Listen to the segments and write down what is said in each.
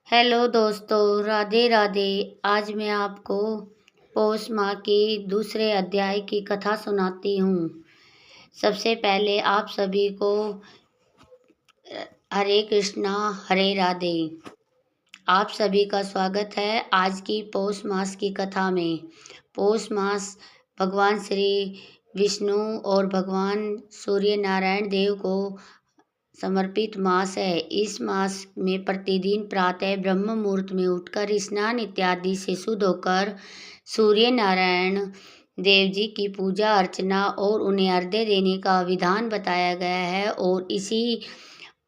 Hello दोस्तों, राधे राधे। आज मैं आपको पौष माह के दूसरे अध्याय की कथा सुनाती हूँ। सबसे पहले आप सभी को हरे कृष्णा, हरे राधे। आप सभी का स्वागत है आज की पौष मास की कथा में। पौष मास भगवान श्री विष्णु और भगवान सूर्य नारायण देव को समर्पित मास है। इस मास में प्रतिदिन प्रातः ब्रह्म मुहूर्त में उठकर स्नान इत्यादि से शुद्ध होकर सूर्य नारायण देव जी की पूजा अर्चना और उन्हें अर्घ्य देने का विधान बताया गया है। और इसी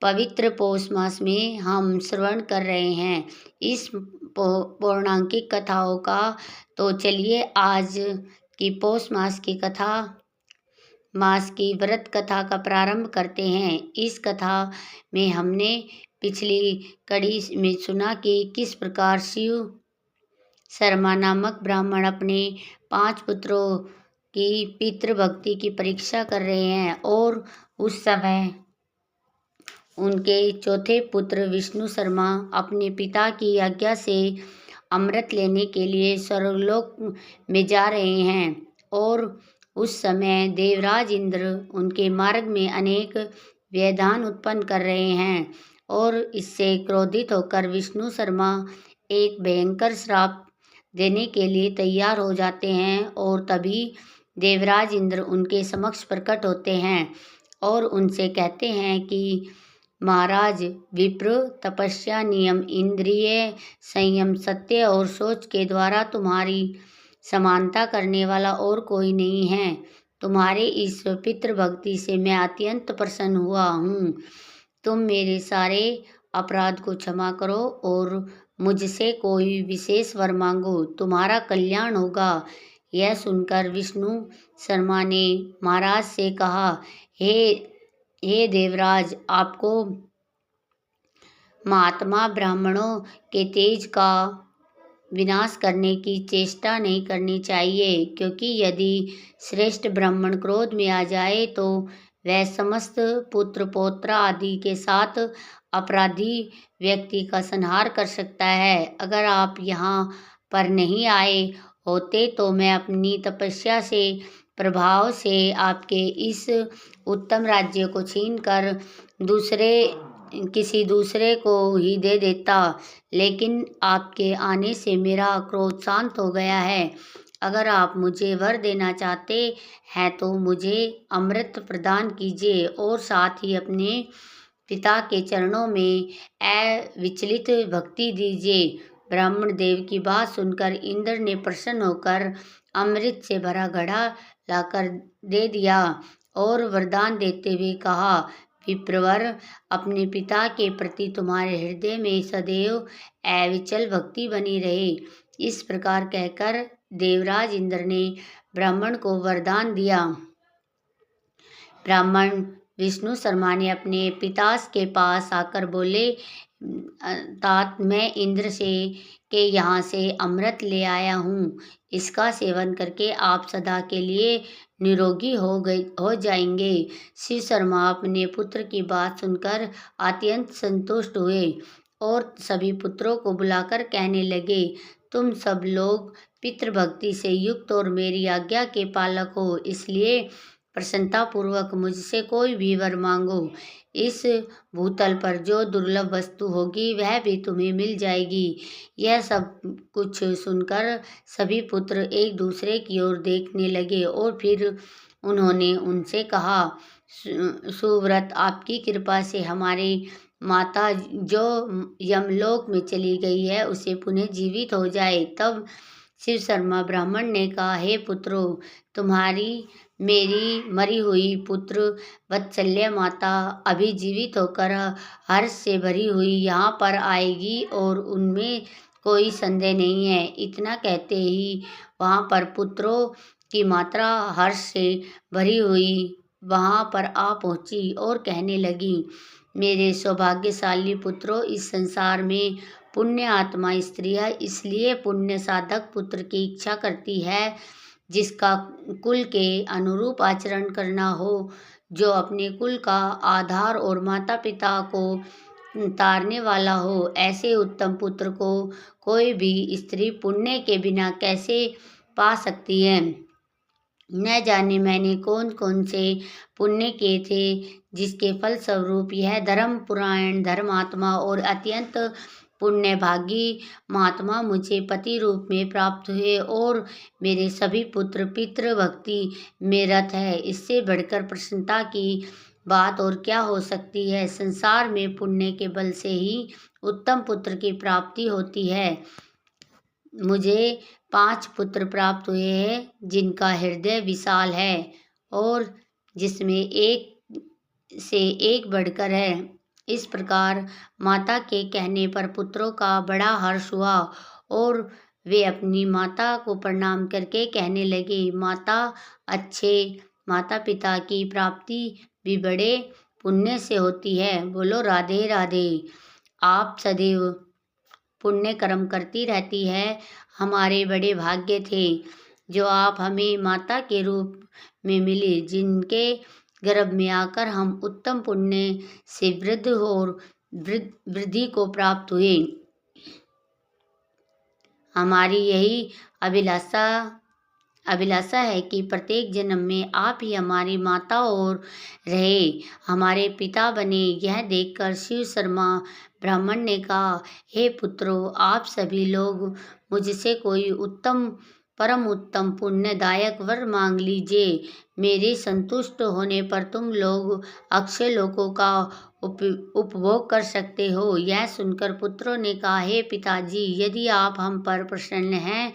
पवित्र पौष मास में हम श्रवण कर रहे हैं इस पौराणिक कथाओं का। तो चलिए आज की पौष मास की व्रत कथा का प्रारंभ करते हैं। इस कथा में हमने पिछली कड़ी में सुना कि किस प्रकार शिव शर्मा नामक ब्राह्मण अपने 5 पुत्रों की पितृभक्ति की परीक्षा कर रहे हैं और उस समय उनके चौथे पुत्र विष्णु शर्मा अपने पिता की आज्ञा से अमृत लेने के लिए स्वर्गलोक में जा रहे हैं। और उस समय देवराज इंद्र उनके मार्ग में अनेक व्यवधान उत्पन्न कर रहे हैं और इससे क्रोधित होकर विष्णु शर्मा एक भयंकर श्राप देने के लिए तैयार हो जाते हैं। और तभी देवराज इंद्र उनके समक्ष प्रकट होते हैं और उनसे कहते हैं कि महाराज, विप्र तपस्या, नियम, इंद्रिय संयम, सत्य और सोच के द्वारा तुम्हारी समानता करने वाला और कोई नहीं है। तुम्हारे इस पितृभक्ति से मैं अत्यंत प्रसन्न हुआ हूँ। तुम मेरे सारे अपराध को क्षमा करो और मुझसे कोई विशेष वर मांगो, तुम्हारा कल्याण होगा। यह सुनकर विष्णु शर्मा ने महाराज से कहा, हे देवराज, आपको महात्मा ब्राह्मणों के तेज का विनाश करने की चेष्टा नहीं करनी चाहिए, क्योंकि यदि श्रेष्ठ ब्राह्मण क्रोध में आ जाए तो वह समस्त पुत्र पौत्र आदि के साथ अपराधी व्यक्ति का संहार कर सकता है। अगर आप यहाँ पर नहीं आए होते तो मैं अपनी तपस्या से प्रभाव से आपके इस उत्तम राज्य को छीनकर किसी दूसरे को ही दे देता। लेकिन आपके आने से मेरा क्रोध शांत हो गया है। अगर आप मुझे वर देना चाहते हैं तो मुझे अमृत प्रदान कीजिए और साथ ही अपने पिता के चरणों में अविचलित भक्ति दीजिए। ब्राह्मण देव की बात सुनकर इंद्र ने प्रसन्न होकर अमृत से भरा घड़ा लाकर दे दिया और वरदान देते हुए कहा, विप्रवर, अपने पिता के प्रति तुम्हारे हृदय में सदैव अविचल भक्ति बनी रहे। इस प्रकार कहकर देवराज इंद्र ने ब्राह्मण को वरदान दिया। ब्राह्मण विष्णु शर्मा ने अपने पिता के पास आकर बोले, तात, मैं इंद्र के यहाँ से अमृत ले आया हूँ। इसका सेवन करके आप सदा के लिए निरोगी हो जाएंगे। शिव शर्मा अपने पुत्र की बात सुनकर अत्यंत संतुष्ट हुए और सभी पुत्रों को बुलाकर कहने लगे, तुम सब लोग पितृभक्ति से युक्त और मेरी आज्ञा के पालक हो, इसलिए प्रसन्नतापूर्वक मुझसे कोई भी वर मांगो। इस भूतल पर जो दुर्लभ वस्तु होगी वह भी तुम्हें मिल जाएगी। यह सब कुछ सुनकर सभी पुत्र एक दूसरे की ओर देखने लगे और फिर उन्होंने उनसे कहा, सुव्रत, आपकी कृपा से हमारी माता जो यमलोक में चली गई है उसे पुनः जीवित हो जाए। तब शिव शर्मा ब्राह्मण ने कहा, हे पुत्रों, तुम्हारी मेरी मरी हुई पुत्र वत्सल्य माता अभी जीवित होकर हर्ष से भरी हुई यहाँ पर आएगी और उनमें कोई संदेह नहीं है। इतना कहते ही वहाँ पर पुत्रों की मात्रा हर्ष से भरी हुई वहाँ पर आ पहुँची और कहने लगी, मेरे सौभाग्यशाली पुत्रों, इस संसार में पुण्य आत्मा स्त्रियाँ इसलिए पुण्य साधक पुत्र की इच्छा करती है जिसका कुल के अनुरूप आचरण करना हो, जो अपने कुल का आधार और माता पिता को तारने वाला हो। ऐसे उत्तम पुत्र को कोई भी स्त्री पुण्य के बिना कैसे पा सकती है। न जाने मैंने कौन कौन से पुण्य किए थे जिसके फल स्वरूप यह धर्म पुराण धर्मात्मा और अत्यंत पुण्य भागी महात्मा मुझे पति रूप में प्राप्त हुए और मेरे सभी पुत्र पितृ भक्ति में रत है। इससे बढ़कर प्रसन्नता की बात और क्या हो सकती है। संसार में पुण्य के बल से ही उत्तम पुत्र की प्राप्ति होती है। मुझे 5 पुत्र प्राप्त हुए हैं जिनका हृदय विशाल है और जिसमें एक से एक बढ़कर है। इस प्रकार माता के कहने पर पुत्रों का बड़ा हर्ष हुआ और वे अपनी माता को प्रणाम करके कहने लगे, माता, अच्छे माता पिता की प्राप्ति भी बड़े पुण्य से होती है। बोलो राधे राधे। आप सदैव पुण्य कर्म करती रहती है। हमारे बड़े भाग्य थे जो आप हमें माता के रूप में मिली, जिनके गर्भ में आकर हम उत्तम पुण्य से वृद्ध और वृद्धि को प्राप्त हुए। हमारी यही अभिलाषा है कि प्रत्येक जन्म में आप ही हमारी माता और रहे, हमारे पिता बने। यह देखकर शिव शर्मा ब्राह्मण ने कहा, हे पुत्रों, आप सभी लोग मुझसे कोई परम उत्तम पुण्यदायक वर मांग लीजिए। मेरे संतुष्ट होने पर तुम लोग अक्षय लोकों का उपभोग कर सकते हो। यह सुनकर पुत्रों ने कहा, हे पिताजी, यदि आप हम पर प्रसन्न हैं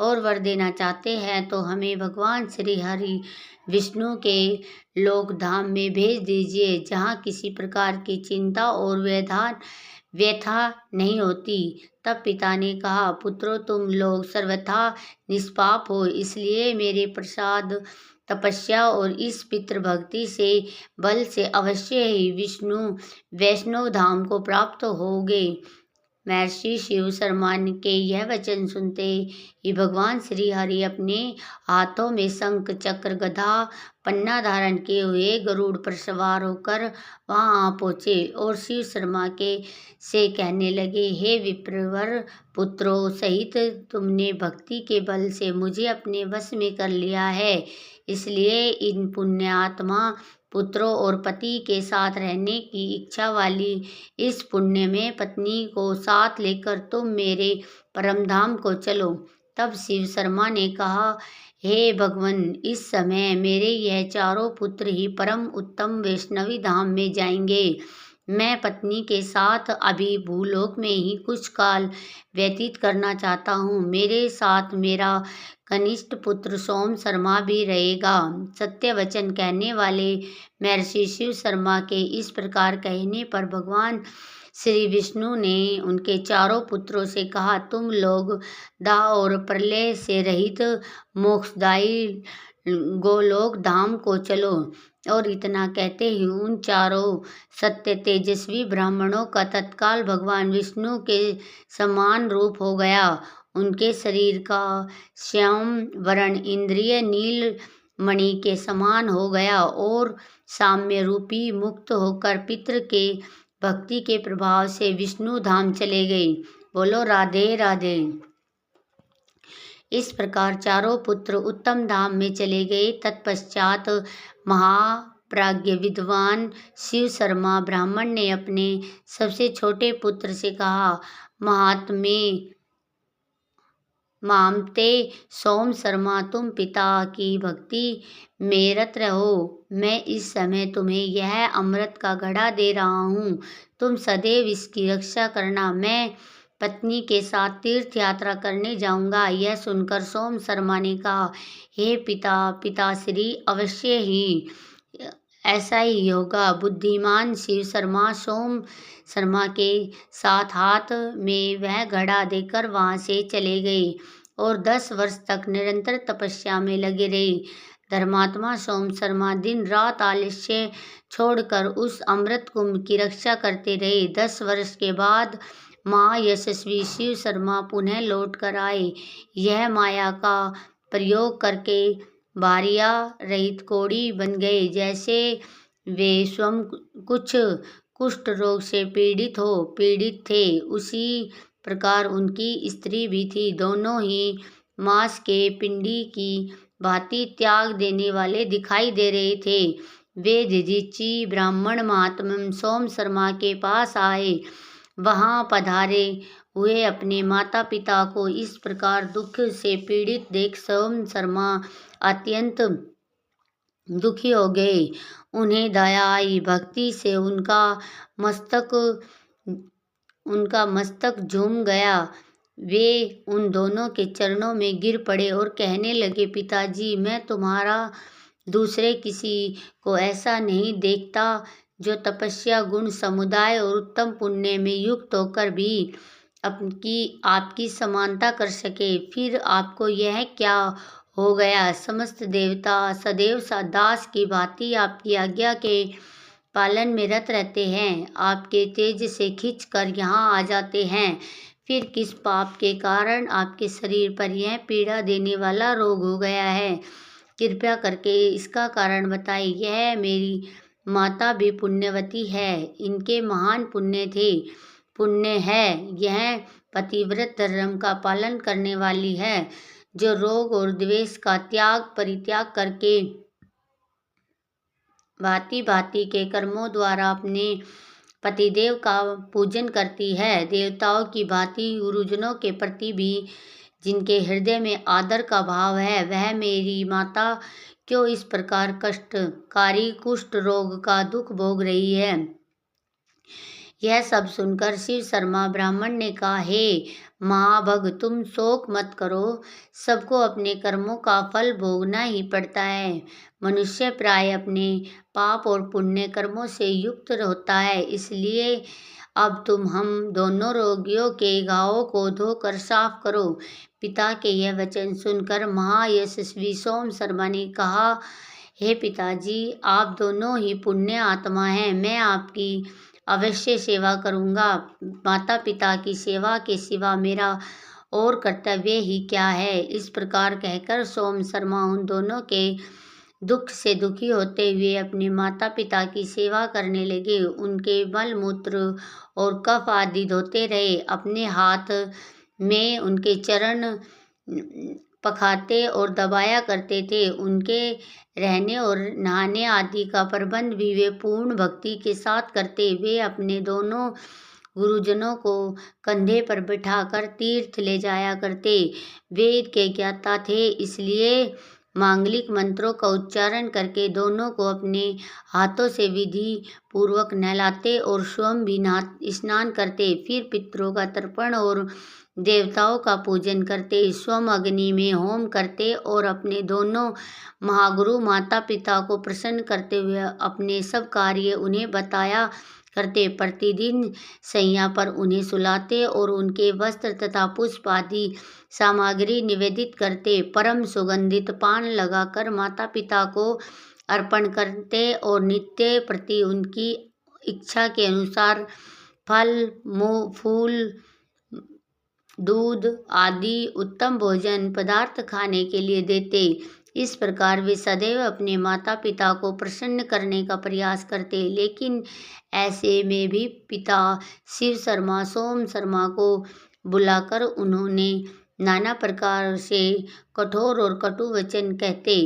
और वर देना चाहते हैं तो हमें भगवान श्री हरि विष्णु के लोक धाम में भेज दीजिए, जहाँ किसी प्रकार की चिंता और व्यथा नहीं होती। तब पिता ने कहा, पुत्रों, तुम लोग सर्वथा निष्पाप हो, इसलिए मेरे प्रसाद, तपस्या और इस पितृ भक्ति से बल से अवश्य ही वैष्णव धाम को प्राप्त होगे। महर्षि शिव शर्मा के यह वचन सुनते ही भगवान श्री हरि अपने हाथों में शंख चक्र गदा पन्ना धारण किए हुए गरुड़ पर सवार होकर वहां आ पहुँचे और शिव शर्मा से कहने लगे, हे विप्रवर पुत्रों सहित तुमने भक्ति के बल से मुझे अपने वश में कर लिया है, इसलिए इन पुण्यात्मा पुत्रों और पति के साथ रहने की इच्छा वाली इस पुण्य में पत्नी को साथ लेकर तुम मेरे परमधाम को चलो। तब शिव शर्मा ने कहा, हे भगवन, इस समय मेरे यह चारों पुत्र ही परम उत्तम वैष्णवी धाम में जाएंगे। मैं पत्नी के साथ अभी भूलोक में ही कुछ काल व्यतीत करना चाहता हूँ। मेरे साथ मेरा कनिष्ठ पुत्र सोम शर्मा भी रहेगा। सत्य वचन कहने वाले महर्षि शिव शर्मा के इस प्रकार कहने पर भगवान श्री विष्णु ने उनके चारों पुत्रों से कहा, तुम लोग दाह और प्रलय से रहित मोक्षदायी गोलोक धाम को चलो। और इतना कहते ही उन चारों सत्य तेजस्वी ब्राह्मणों का तत्काल भगवान विष्णु के समान रूप हो गया। उनके शरीर का श्याम वर्ण इंद्रिय नील मणि के समान हो गया और साम्य रूपी मुक्त होकर पितृ के भक्ति के प्रभाव से विष्णु धाम चले गए। बोलो राधे राधे। इस प्रकार चारों पुत्र उत्तम धाम में चले गए। तत्पश्चात महाप्राज्ञ विद्वान शिव शर्मा ब्राह्मण ने अपने सबसे छोटे पुत्र से कहा, मामते सोम शर्मा, तुम पिता की भक्ति में रत रहो। मैं इस समय तुम्हें यह अमृत का घड़ा दे रहा हूँ, तुम सदैव इसकी रक्षा करना। मैं पत्नी के साथ तीर्थ यात्रा करने जाऊंगा। यह सुनकर सोम शर्मा ने कहा, हे पिताश्री, अवश्य ही ऐसा ही होगा। बुद्धिमान शिव शर्मा सोम शर्मा के साथ हाथ में वह घड़ा देकर वहां से चले गए और 10 वर्ष तक निरंतर तपस्या में लगे रहे। धर्मात्मा सोम शर्मा दिन रात आलस्य छोड़कर उस अमृत कुंभ की रक्षा करते रहे। 10 वर्ष के बाद महायशस्वी शिव शर्मा पुनः लौट कर आए। यह माया का प्रयोग करके भारिया रहित कोड़ी बन गए। जैसे वे स्वयं कुछ कुष्ठ रोग से पीड़ित थे, उसी प्रकार उनकी स्त्री भी थी। दोनों ही मांस के पिंडी की भांति त्याग देने वाले दिखाई दे रहे थे। वे दधीची ब्राह्मण महात्मा सोम शर्मा के पास आए। वहां पधारे हुए अपने माता पिता को इस प्रकार दुख से पीड़ित देख सोम शर्मा अत्यंत दुखी हो गए। उन्हें दया आई। भक्ति से उनका मस्तक झूम गया। वे उन दोनों के चरणों में गिर पड़े और कहने लगे, पिताजी, मैं तुम्हारा दूसरे किसी को ऐसा नहीं देखता जो तपस्या, गुण समुदाय और उत्तम पुण्य में युक्त होकर भी आपकी समानता कर सके। फिर आपको यह क्या हो गया? समस्त देवता सदैव दास की भांति आपकी आज्ञा के पालन में रत रहते हैं, आपके तेज से खींच कर यहाँ आ जाते हैं। फिर किस पाप के कारण आपके शरीर पर यह पीड़ा देने वाला रोग हो गया है? कृपया करके इसका कारण बताइए। यह मेरी माता भी पुण्यवती है, इनके महान पुण्य है। यह पतिव्रत धर्म का पालन करने वाली है, जो रोग और द्वेष का परित्याग करके भांति भांति के कर्मों द्वारा अपने पतिदेव का पूजन करती है। देवताओं की भांति गुरुजनों के प्रति भी जिनके हृदय में आदर का भाव है, वह मेरी माता क्यों इस प्रकार कष्टकारी कुष्ठ रोग का दुख भोग रही है? यह सब सुनकर शिव शर्मा ब्राह्मण ने कहा, हे महाभग, तुम शोक मत करो। सबको अपने कर्मों का फल भोगना ही पड़ता है। मनुष्य प्राय अपने पाप और पुण्य कर्मों से युक्त होता है। इसलिए अब तुम हम दोनों रोगियों के घावों को धोकर साफ करो। पिता के यह वचन सुनकर महायशस्वी सोम शर्मा ने कहा, हे पिताजी, आप दोनों ही पुण्य आत्मा हैं। मैं आपकी अवश्य सेवा करूंगा। माता पिता की सेवा के सिवा मेरा और कर्तव्य ही क्या है? इस प्रकार कहकर सोम शर्मा उन दोनों के दुख से दुखी होते हुए अपने माता पिता की सेवा करने लगे। उनके मल मूत्र और कफ आदि धोते रहे। अपने हाथ में उनके चरण पखाते और दबाया करते थे। उनके रहने और नहाने आदि का प्रबंध भी वे पूर्ण भक्ति के साथ करते। वे अपने दोनों गुरुजनों को कंधे पर बिठाकर तीर्थ ले जाया करते। वेद के ज्ञाता थे, इसलिए मांगलिक मंत्रों का उच्चारण करके दोनों को अपने हाथों से विधि पूर्वक नहलाते और स्वयं भी स्नान करते। फिर पितरों का तर्पण और देवताओं का पूजन करते, स्वयं अग्नि में होम करते और अपने दोनों महागुरु माता पिता को प्रसन्न करते हुए अपने सब कार्य उन्हें बताया करते। प्रतिदिन सैया पर उन्हें सुलाते और उनके वस्त्र तथा पुष्प आदि सामग्री निवेदित करते। परम सुगंधित पान लगाकर माता पिता को अर्पण करते और नित्य प्रति उनकी इच्छा के अनुसार फल, फूल, दूध आदि उत्तम भोजन पदार्थ खाने के लिए देते। इस प्रकार वे सदैव अपने माता पिता को प्रसन्न करने का प्रयास करते। लेकिन ऐसे में भी पिता शिव शर्मा सोम शर्मा को बुलाकर उन्होंने नाना प्रकार से कठोर और कटु वचन कहते,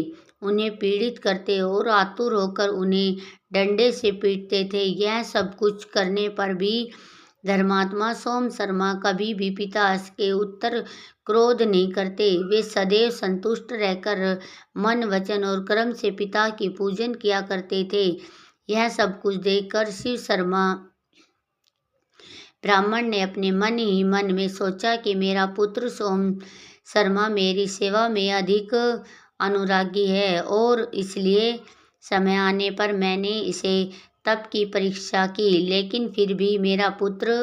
उन्हें पीड़ित करते और आतुर होकर उन्हें डंडे से पीटते थे। यह सब कुछ करने पर भी धर्मात्मा सोम शर्मा कभी भी पिता के उत्तर क्रोध नहीं करते। वे सदैव संतुष्ट रहकर मन, वचन और कर्म से पिता की पूजन किया करते थे। यह सब कुछ देखकर शिव शर्मा ब्राह्मण ने अपने मन ही मन में सोचा कि मेरा पुत्र सोम शर्मा मेरी सेवा में अधिक अनुरागी है और इसलिए समय आने पर मैंने इसे तप की परीक्षा की, लेकिन फिर भी मेरा पुत्र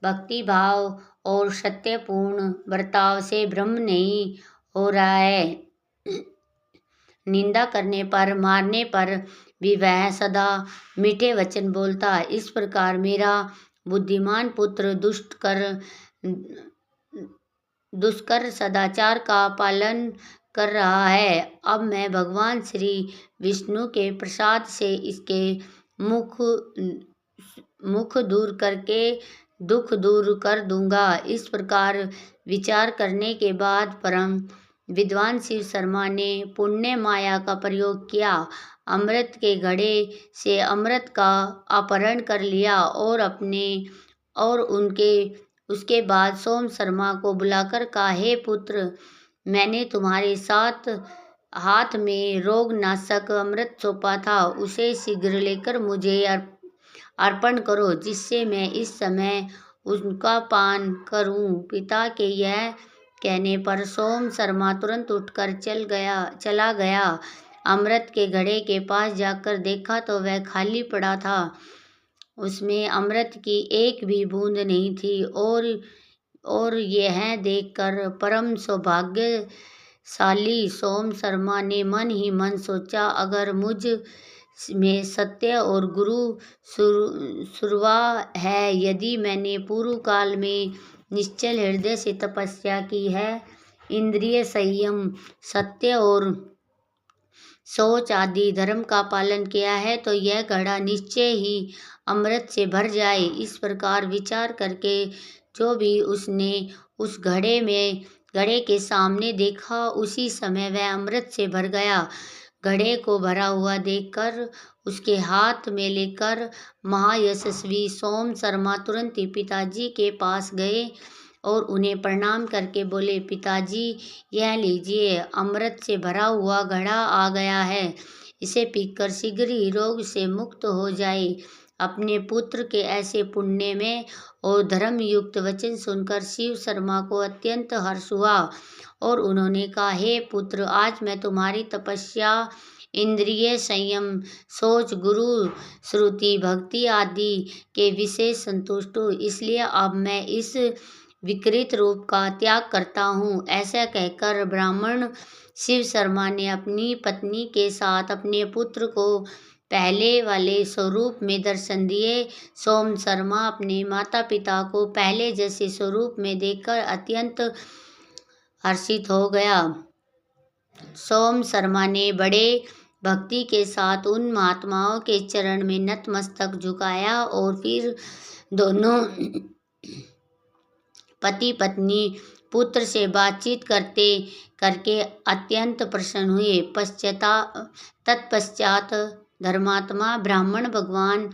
भक्ति भाव और सत्यपूर्ण बर्ताव से भ्रम नहीं हो रहा है। निंदा करने पर, मारने पर भी वह सदा मीठे वचन बोलता। इस प्रकार मेरा बुद्धिमान पुत्र दुष्कर सदाचार का पालन कर रहा है। अब मैं भगवान श्री विष्णु के प्रसाद से इसके मुख दूर करके दुख दूर कर दूंगा। इस प्रकार विचार करने के बाद परम विद्वान शिव शर्मा ने पुण्य माया का प्रयोग किया। अमृत के घड़े से अमृत का अपहरण कर लिया और उसके बाद सोम शर्मा को बुलाकर कहा, हे पुत्र, मैंने तुम्हारे साथ हाथ में रोग नाशक अमृत सौंपा था, उसे शीघ्र लेकर मुझे अर्पण करो, जिससे मैं इस समय उनका पान करूं। पिता के यह कहने पर सोम शर्मा तुरंत उठकर चला गया। अमृत के घड़े के पास जाकर देखा तो वह खाली पड़ा था। उसमें अमृत की एक भी बूंद नहीं थी और यह देखकर परम सौभाग्यशाली सोम शर्मा ने मन ही मन सोचा, अगर मुझ में सत्य और गुरु सुरवा है, यदि मैंने पूर्व काल में निश्चल हृदय से तपस्या की है, इंद्रिय संयम, सत्य और शौच आदि धर्म का पालन किया है, तो यह घड़ा निश्चय ही अमृत से भर जाए। इस प्रकार विचार करके जो भी उसने उस घड़े के सामने देखा, उसी समय वह अमृत से भर गया। घड़े को भरा हुआ देखकर उसके हाथ में लेकर महायशस्वी सोम शर्मा तुरंत ही पिताजी के पास गए और उन्हें प्रणाम करके बोले, पिताजी, यह लीजिए, अमृत से भरा हुआ घड़ा आ गया है, इसे पीकर शीघ्र ही रोग से मुक्त हो जाए। अपने पुत्र के ऐसे पुण्य में और धर्म युक्त वचन सुनकर शिव शर्मा को अत्यंत हर्ष हुआ और उन्होंने कहा, हे पुत्र, आज मैं तुम्हारी तपस्या, इंद्रिय संयम, सोच, गुरु श्रुति, भक्ति आदि के विशेष संतुष्ट हूँ, इसलिए अब मैं इस विकृत रूप का त्याग करता हूँ। ऐसा कहकर ब्राह्मण शिव शर्मा ने अपनी पत्नी के साथ अपने पुत्र को पहले वाले स्वरूप में दर्शन दिए। सोम शर्मा अपने माता पिता को पहले जैसे स्वरूप में देखकर अत्यंत हर्षित हो गया। सोम शर्मा ने बड़े भक्ति के साथ उन महात्माओं के चरण में नतमस्तक झुकाया और फिर दोनों पति पत्नी पुत्र से बातचीत करके अत्यंत प्रसन्न हुए। तत्पश्चात धर्मात्मा ब्राह्मण भगवान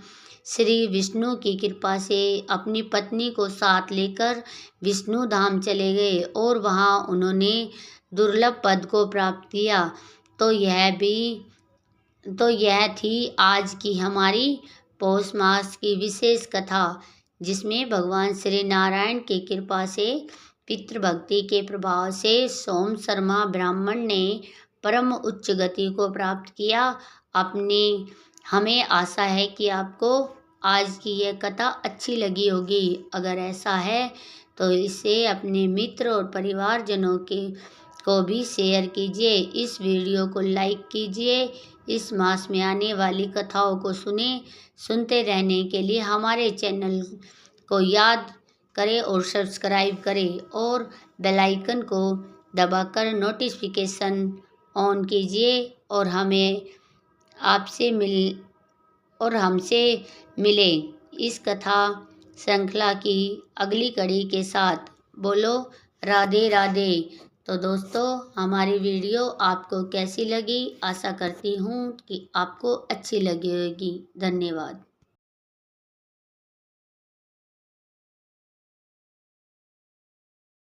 श्री विष्णु की कृपा से अपनी पत्नी को साथ लेकर विष्णु धाम चले गए और वहां उन्होंने दुर्लभ पद को प्राप्त किया। तो यह थी आज की हमारी पौष मास की विशेष कथा, जिसमें भगवान श्री नारायण की कृपा से पितृभक्ति के प्रभाव से सोम शर्मा ब्राह्मण ने परम उच्च गति को प्राप्त किया। हमें आशा है कि आपको आज की यह कथा अच्छी लगी होगी। अगर ऐसा है तो इसे अपने मित्र और परिवारजनों को भी शेयर कीजिए। इस वीडियो को लाइक कीजिए। इस मास में आने वाली कथाओं को सुनते रहने के लिए हमारे चैनल को याद करें और सब्सक्राइब करें और बेल आइकन को दबाकर नोटिफिकेशन ऑन कीजिए और हमसे मिले इस कथा श्रृंखला की अगली कड़ी के साथ। बोलो राधे राधे। तो दोस्तों, हमारी वीडियो आपको कैसी लगी? आशा करती हूँ कि आपको अच्छी लगी होगी। धन्यवाद।